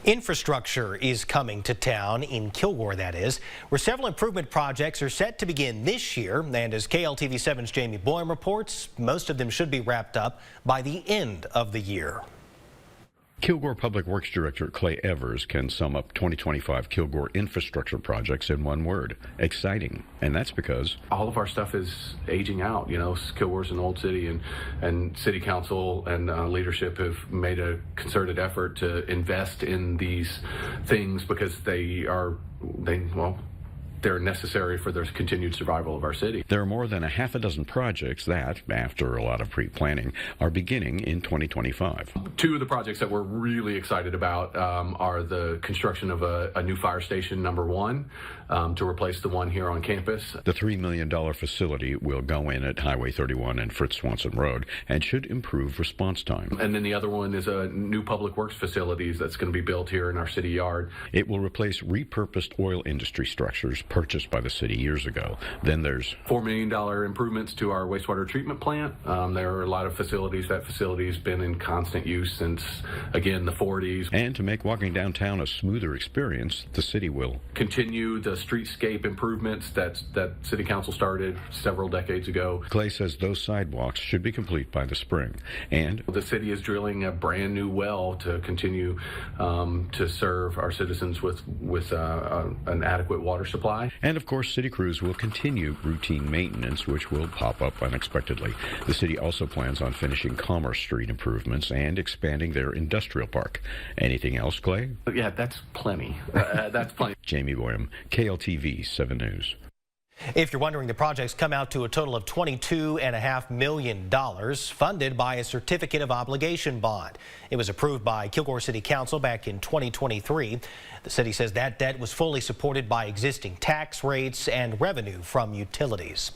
Infrastructure is coming to town, in Kilgore that is, where several improvement projects are set to begin this year. And as KLTV7's Jamie Boyum reports, most of them should be wrapped up by the end of the year. Kilgore Public Works Director Clay Evers can sum up 2025 Kilgore infrastructure projects in one word: exciting. And that's because all of our stuff is aging out. You know, Kilgore's an old city, and city council and leadership have made a concerted effort to invest in these things because they're necessary for the continued survival of our city. There are more than a half a dozen projects that, after a lot of pre-planning, are beginning in 2025. Two of the projects that we're really excited about are the construction of a new fire station, number one, to replace the one here on campus. The $3 million facility will go in at Highway 31 and Fritz Swanson Road and should improve response time. And then the other one is a new public works facilities that's going to be built here in our city yard. It will replace repurposed oil industry structures purchased by the city years ago. Then there's $4 million improvements to our wastewater treatment plant. There are a lot of facilities. That facility has been in constant use since, again, the 40s. And to make walking downtown a smoother experience, the city will continue the streetscape improvements that City Council started several decades ago. Clay says those sidewalks should be complete by the spring. And the city is drilling a brand new well to continue to serve our citizens with an adequate water supply. And of course, city crews will continue routine maintenance, which will pop up unexpectedly. The city also plans on finishing Commerce Street improvements and expanding their industrial park. Anything else, Clay? Yeah, that's plenty. That's plenty. Jamie Boyum, KLTV 7 News. If you're wondering, the projects come out to a total of $22.5 million, funded by a certificate of obligation bond. It was approved by Kilgore City Council back in 2023. The city says that debt was fully supported by existing tax rates and revenue from utilities.